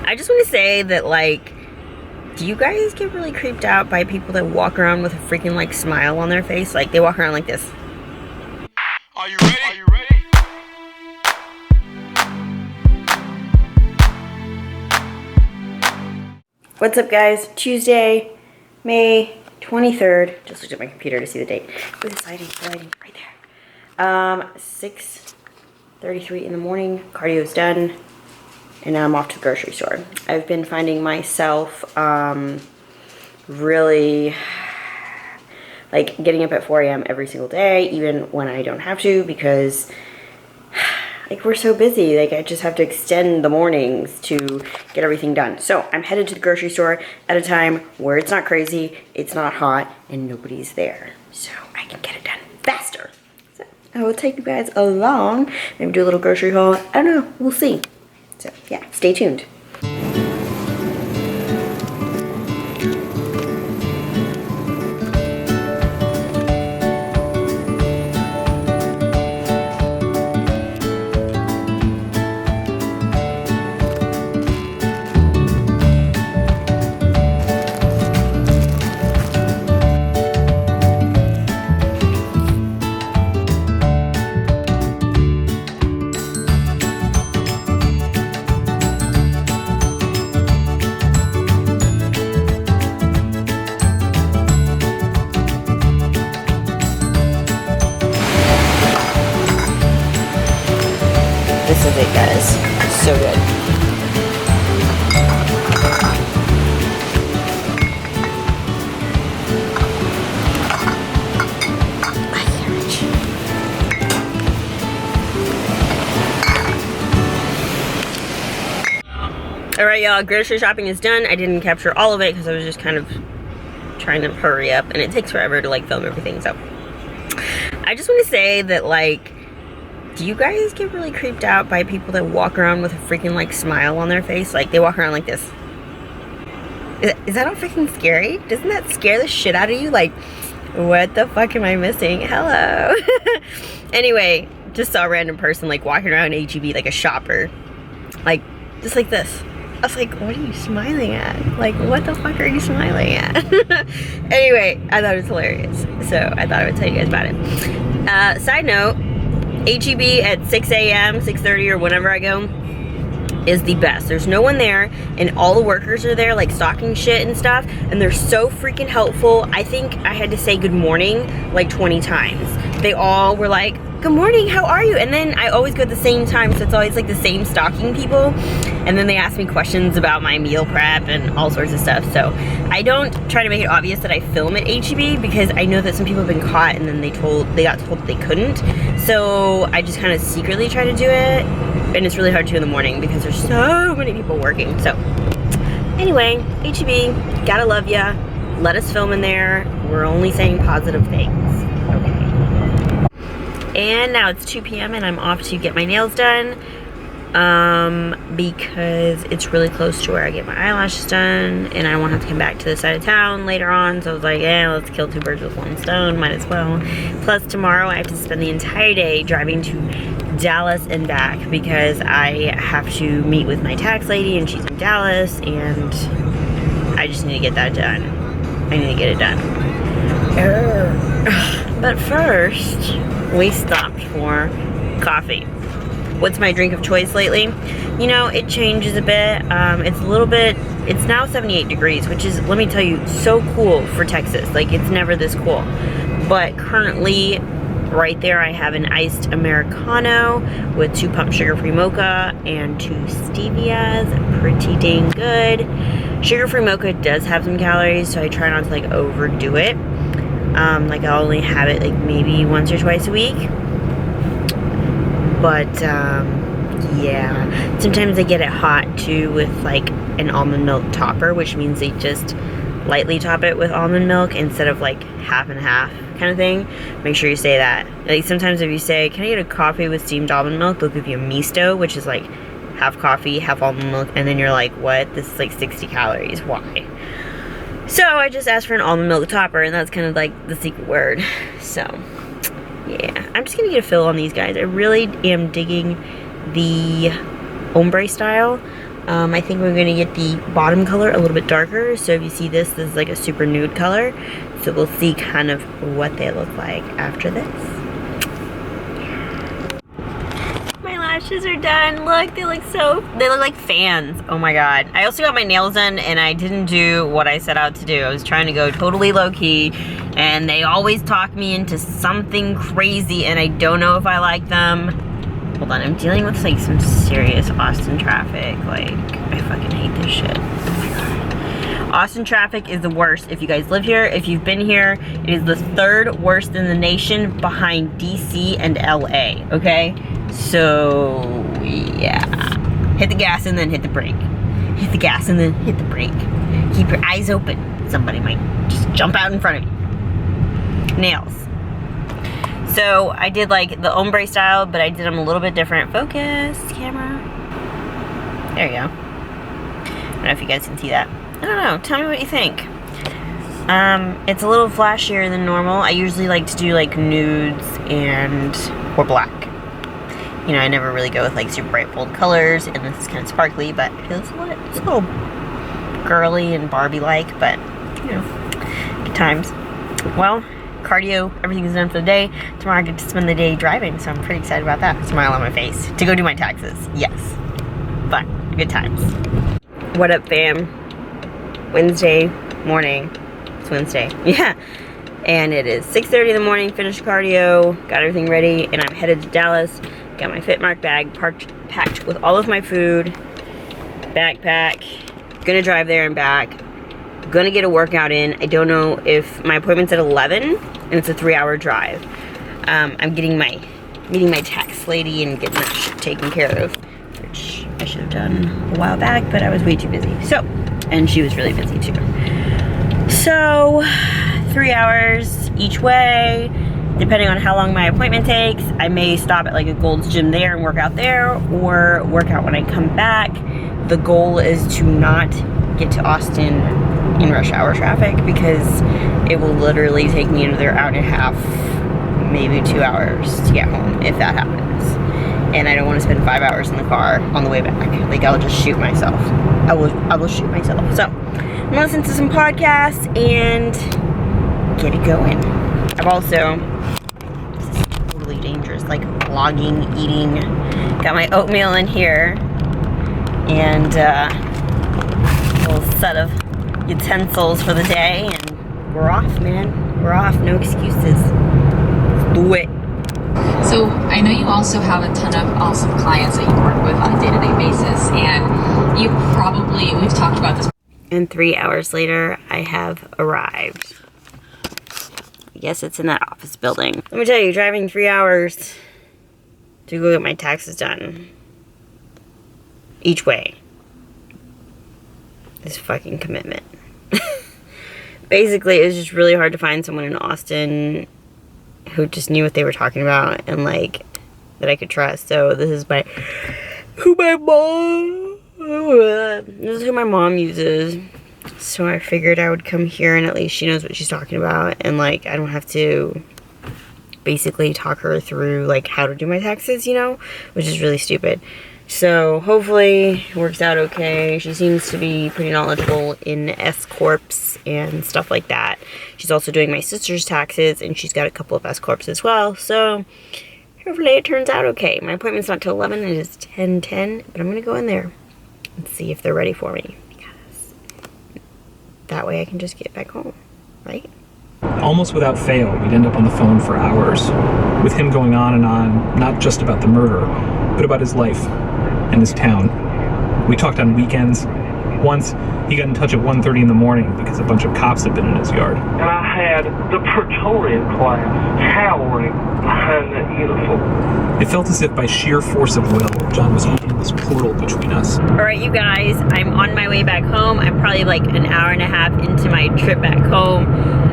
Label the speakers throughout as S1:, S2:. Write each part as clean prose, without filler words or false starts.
S1: I just want to say that, like, do you guys get really creeped out by people that walk around with a freaking, like, smile on their face? Like, they walk around like this.
S2: Are you ready? Are you ready?
S1: What's up, guys? Tuesday, May 23rd. Just looked at my computer to see the date. With the lighting right there. 6:33 in the morning. Cardio's done. And now I'm off to the grocery store. I've been finding myself really like getting up at 4 a.m. every single day, even when I don't have to, because like we're so busy. Like I just have to extend the mornings to get everything done. So I'm headed to the grocery store at a time where it's not crazy, it's not hot, and nobody's there. So I can get it done faster. So I will take you guys along. Maybe do a little grocery haul. I don't know, we'll see. So yeah, stay tuned. This is it, guys. So good. Alright, y'all, grocery shopping is done. I didn't capture all of it because I was just kind of trying to hurry up, and it takes forever to like film everything. So I just want to say that, like, do you guys get really creeped out by people that walk around with a freaking, like, smile on their face? Like, they walk around like this. Is that not freaking scary? Doesn't that scare the shit out of you? Like, what the fuck am I missing? Hello. Anyway, just saw a random person, like, walking around H-E-B like a shopper. Like, just like this. I was like, what are you smiling at? Like, what the fuck are you smiling at? Anyway, I thought it was hilarious. So, I thought I would tell you guys about it. Side note, H-E-B at 6 a.m., 6:30 or whenever I go is the best. There's no one there, and all the workers are there, like, stocking shit and stuff, and they're so freaking helpful. I think I had to say good morning like 20 times. They all were like, good morning, how are you? And then I always go at the same time, so it's always like the same stocking people, and then they ask me questions about my meal prep and all sorts of stuff. So I don't try to make it obvious that I film at H-E-B, because I know that some people have been caught and then they got told that they couldn't. So I just kind of secretly try to do it, and it's really hard to in the morning because there's so many people working. So anyway, H-E-B, gotta love ya. Let us film in there. We're only saying positive things. Okay. And now it's 2 p.m. and I'm off to get my nails done because it's really close to where I get my eyelashes done, and I won't have to come back to this side of town later on. So I was like, yeah, let's kill two birds with one stone, might as well. Plus tomorrow I have to spend the entire day driving to Dallas and back because I have to meet with my tax lady, and she's in Dallas, and I just need to get that done. I need to get it done. But first, we stopped for coffee. What's my drink of choice lately? You know, it changes a bit. It's now 78 degrees, which is, let me tell you, so cool for Texas. Like, it's never this cool. But currently, right there, I have an iced Americano with 2 pump sugar-free mocha and 2 stevias. Pretty dang good. Sugar-free mocha does have some calories, so I try not to, like, overdo it. Like, I'll only have it, like, maybe once or twice a week. But, yeah. Sometimes I get it hot, too, with, like, an almond milk topper, which means they just lightly top it with almond milk instead of, like, half and half kind of thing. Make sure you say that. Like, sometimes if you say, can I get a coffee with steamed almond milk, they'll give you a misto, which is, like, half coffee, half almond milk, and then you're like, what? This is, like, 60 calories. Why? So I just asked for an almond milk topper, and that's kind of like the secret word. So yeah, I'm just gonna get a fill on these guys. I really am digging the ombre style. I think we're gonna get the bottom color a little bit darker. So if you see this is like a super nude color. So we'll see kind of what they look like after this. My lashes are done. Look, they look like fans. Oh my God. I also got my nails done and I didn't do what I set out to do. I was trying to go totally low key and they always talk me into something crazy and I don't know if I like them. Hold on, I'm dealing with like some serious Austin traffic. Like, I fucking hate this shit. Oh my God. Austin traffic is the worst. If you guys live here, if you've been here, it is the 3rd worst in the nation behind DC and LA, okay? So, yeah. Hit the gas and then hit the brake. Hit the gas and then hit the brake. Keep your eyes open. Somebody might just jump out in front of you. Nails. So I did like the ombre style, but I did them a little bit different. Focus, camera. There you go. I don't know if you guys can see that. I don't know, tell me what you think. It's a little flashier than normal. I usually like to do like nudes or black. You know, I never really go with like super bright bold colors, and this is kind of sparkly, but it's a little girly and Barbie-like, but you know, good times. Well, cardio, everything is done for the day. Tomorrow I get to spend the day driving, so I'm pretty excited about that. Smile on my face. To go do my taxes. Yes. Fun. Good times. What up, fam? Wednesday morning. It's Wednesday. Yeah. And it is 6:30 in the morning. Finished cardio. Got everything ready. And I'm headed to Dallas. Got my Fitmark bag packed with all of my food. Backpack. Gonna drive there and back. Gonna get a workout in. I don't know if my appointment's at 11 and it's a 3-hour drive. I'm meeting my tax lady and getting that shit taken care of, which I should have done a while back, but I was way too busy. So, and she was really busy too. So, 3 hours each way, depending on how long my appointment takes. I may stop at like a Gold's Gym there and work out there, or work out when I come back. The goal is to not get to Austin in rush hour traffic, because it will literally take me another hour and a half, maybe 2 hours to get home, if that happens. And I don't want to spend 5 hours in the car on the way back. Like, I'll just shoot myself. I will shoot myself. So, I'm gonna listen to some podcasts and get it going. I've also, this is totally dangerous, like vlogging, eating. Got my oatmeal in here, and a little set of utensils for the day, and we're off, man. We're off, no excuses. Let's do it.
S3: So I know you also have a ton of awesome clients that you work with on a day-to-day basis, and we've talked about this.
S1: And 3 hours later, I have arrived. I guess it's in that office building. Let me tell you, driving 3 hours to go get my taxes done each way is fucking commitment. Basically, it was just really hard to find someone in Austin who just knew what they were talking about and like that I could trust. So this is who my mom uses. So I figured I would come here and at least she knows what she's talking about, and like I don't have to basically talk her through like how to do my taxes, you know, which is really stupid. So hopefully it works out okay. She seems to be pretty knowledgeable in S-Corps and stuff like that. She's also doing my sister's taxes, and she's got a couple of S-Corps as well. So hopefully it turns out okay. My appointment's not till 11. It is 10:10, but I'm going to go in there and see if they're ready for me, because that way I can just get back home, right?
S4: Almost without fail, we'd end up on the phone for hours, with him going on and on, not just about the murder, but about his life and his town. We talked on weekends. Once, he got in touch at 1:30 in the morning because a bunch of cops had been in his yard.
S5: And I had the Praetorian class cowering behind that uniform.
S4: It felt as if by sheer force of will, John was opening this portal between us.
S1: Alright, you guys, I'm on my way back home. I'm probably like an hour and a half into my trip back home.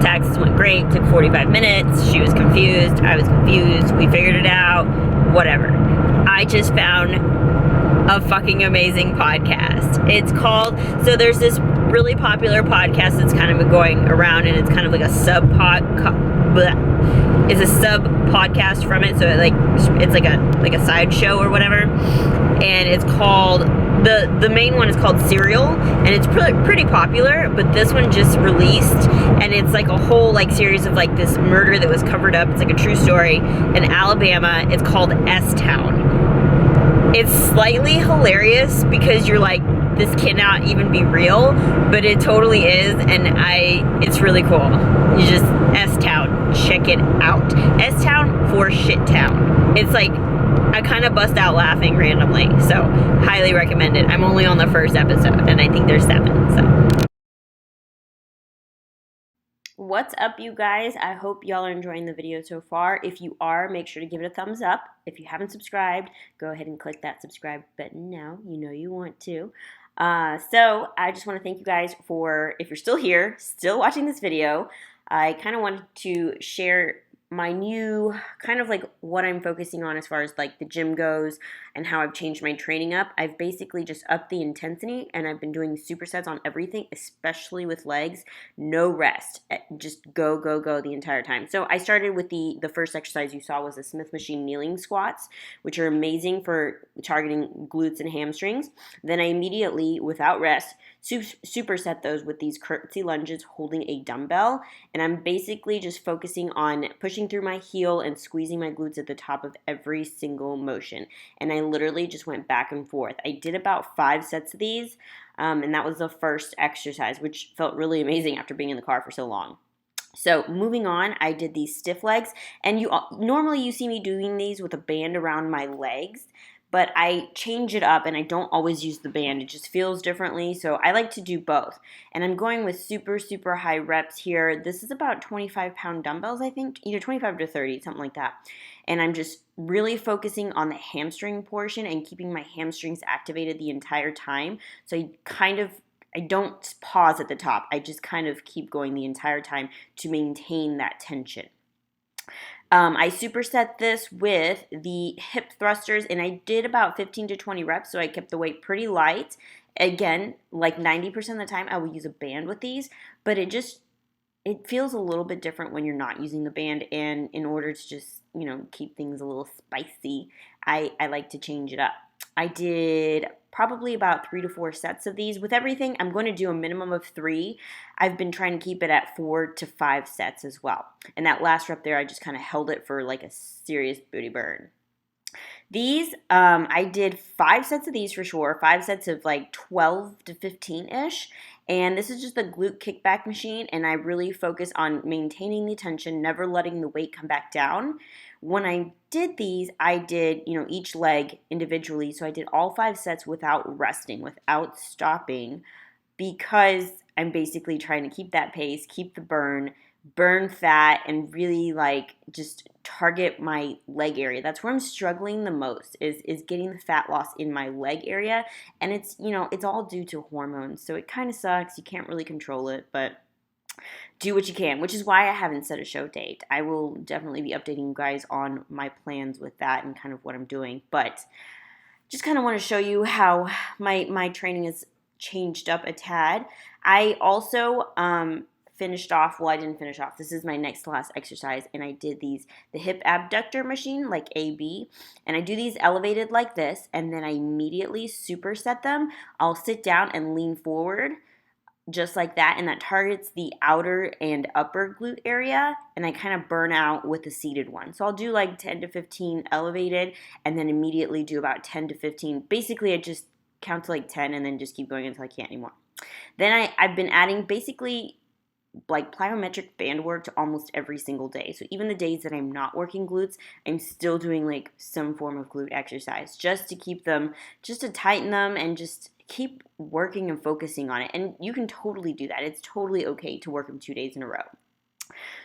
S1: Taxes went great, took 45 minutes. She was confused, I was confused. We figured it out, whatever. I just found a fucking amazing podcast. It's called, so there's this really popular podcast that's kind of going around, and it's kind of like a sub podcast from it. So it's like a side show or whatever, and it's called The main one is called Serial, and it's pretty popular, but this one just released, and it's like a whole like series of like this murder that was covered up. It's like a true story in Alabama. It's called S-Town. It's slightly hilarious because you're like, this cannot even be real, but it totally is, and it's really cool. You just, S-Town, check it out. S-Town for Shit Town. It's like, I kind of bust out laughing randomly, so highly recommend it. I'm only on the first episode, and I think there's 7, so. What's up, you guys? I hope y'all are enjoying the video so far. If you are, make sure to give it a thumbs up. If you haven't subscribed, go ahead and click that subscribe button now. You know you want to. So I just want to thank you guys for, if you're still here, still watching this video. I kind of wanted to share my new, kind of like what I'm focusing on as far as like the gym goes and how I've changed my training up. I've basically just upped the intensity, and I've been doing supersets on everything, especially with legs. No rest. Just go, go, go the entire time. So I started with the first exercise you saw was the Smith machine kneeling squats, which are amazing for targeting glutes and hamstrings. Then I immediately, without rest, superset those with these curtsy lunges holding a dumbbell, and I'm basically just focusing on pushing through my heel and squeezing my glutes at the top of every single motion, and I literally just went back and forth. I did about 5 sets of these, and that was the first exercise, which felt really amazing after being in the car for so long. So moving on, I did these stiff legs, and normally you see me doing these with a band around my legs, but I change it up, and I don't always use the band. It just feels differently, so I like to do both. And I'm going with super, super high reps here. This is about 25-pound dumbbells, I think, either 25 to 30, something like that. And I'm just really focusing on the hamstring portion and keeping my hamstrings activated the entire time. So I don't pause at the top. I just kind of keep going the entire time to maintain that tension. I superset this with the hip thrusters, and I did about 15 to 20 reps, so I kept the weight pretty light. Again, like 90% of the time, I will use a band with these, but it feels a little bit different when you're not using the band, and in order to just, keep things a little spicy, I like to change it up. I did probably about 3 to 4 sets of these. With everything, I'm going to do a minimum of 3. I've been trying to keep it at 4 to 5 sets as well. And that last rep there, I just kind of held it for like a serious booty burn. These, I did 5 sets of these for sure, 5 sets of like 12 to 15-ish. And this is just the glute kickback machine, and I really focus on maintaining the tension, never letting the weight come back down. When I did these, I did, each leg individually. So I did all 5 sets without resting, without stopping, because I'm basically trying to keep that pace, keep the burn fat, and really like just target my leg area. That's where I'm struggling the most, is getting the fat loss in my leg area. And it's, it's all due to hormones. So it kind of sucks. You can't really control it, but do what you can, which is why I haven't set a show date. I will definitely be updating you guys on my plans with that and kind of what I'm doing. But just kind of want to show you how my training has changed up a tad. I also finished off, well, I didn't finish off. This is my next to last exercise, and I did the hip abductor machine, like AB, and I do these elevated like this, and then I immediately superset them. I'll sit down and lean forward, just like that, and that targets the outer and upper glute area, and I kind of burn out with the seated one. So I'll do like 10 to 15 elevated, and then immediately do about 10 to 15. Basically, I just count to like 10 and then just keep going until I can't anymore. Then I've been adding basically like plyometric band work to almost every single day. So even the days that I'm not working glutes, I'm still doing like some form of glute exercise just to keep them, just to tighten them and just keep working and focusing on it. And you can totally do that. It's totally okay to work them 2 days in a row.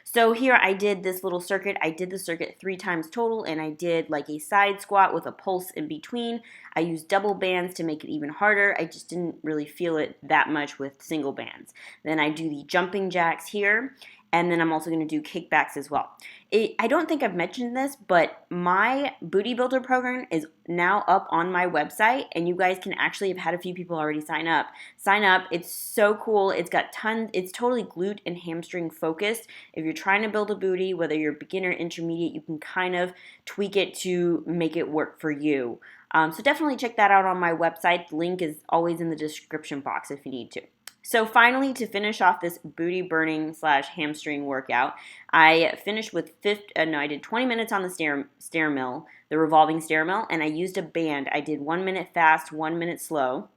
S1: So here I did this little circuit. I did the circuit 3 times total, and I did like a side squat with a pulse in between. I used double bands to make it even harder. I just didn't really feel it that much with single bands. Then I do the jumping jacks here, and then I'm also going to do kickbacks as well. I don't think I've mentioned this, but my Booty Builder program is now up on my website, and you guys can actually have had a few people already sign up. Sign up. It's so cool. It's got tons. It's totally glute and hamstring focused. If you're trying to build a booty, whether you're beginner, intermediate, you can kind of tweak it to make it work for you. So definitely check that out on my website. The link is always in the description box if you need to. So finally, to finish off this booty burning / hamstring workout, I finished with I did 20 minutes on the stair mill, the revolving stair mill, and I used a band. I did 1 minute fast, 1 minute slow.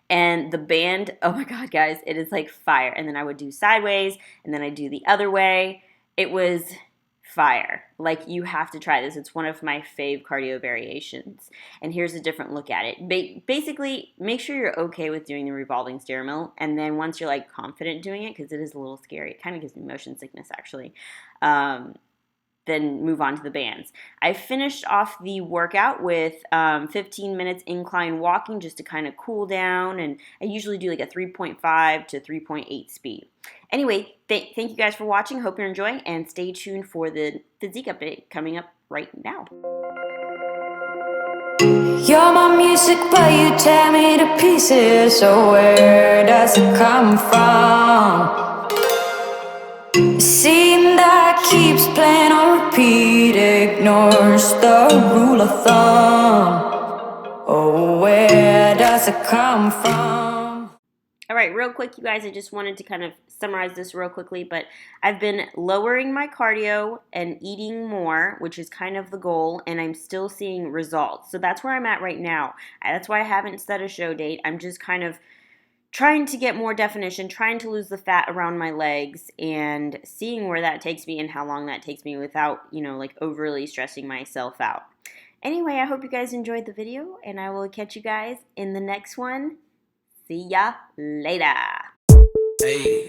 S1: And the band, oh my God, guys, it is like fire. And then I would do sideways, and then I'd do the other way. It was fire. Like, you have to try this. It's one of my fave cardio variations. And here's a different look at it. Basically, make sure you're okay with doing the revolving stair mill. And then once you're like confident doing it, because it is a little scary, it kind of gives me motion sickness actually, then move on to the bands. I finished off the workout with 15 minutes incline walking just to kind of cool down, and I usually do like a 3.5 to 3.8 speed. Anyway, thank you guys for watching. Hope you're enjoying, and stay tuned for the physique update coming up right now.
S6: You're my music, but you tear me to pieces. So where does it come from? Scene that keeps playing on repeat, ignores the rule of thumb. Oh, where does it come from?
S1: All right, real quick, you guys, I just wanted to kind of summarize this real quickly, but I've been lowering my cardio and eating more, which is kind of the goal, and I'm still seeing results. So that's where I'm at right now. That's why I haven't set a show date. I'm just kind of trying to get more definition, trying to lose the fat around my legs, and seeing where that takes me and how long that takes me without, like overly stressing myself out. Anyway, I hope you guys enjoyed the video, and I will catch you guys in the next one. See ya later.
S7: Hey.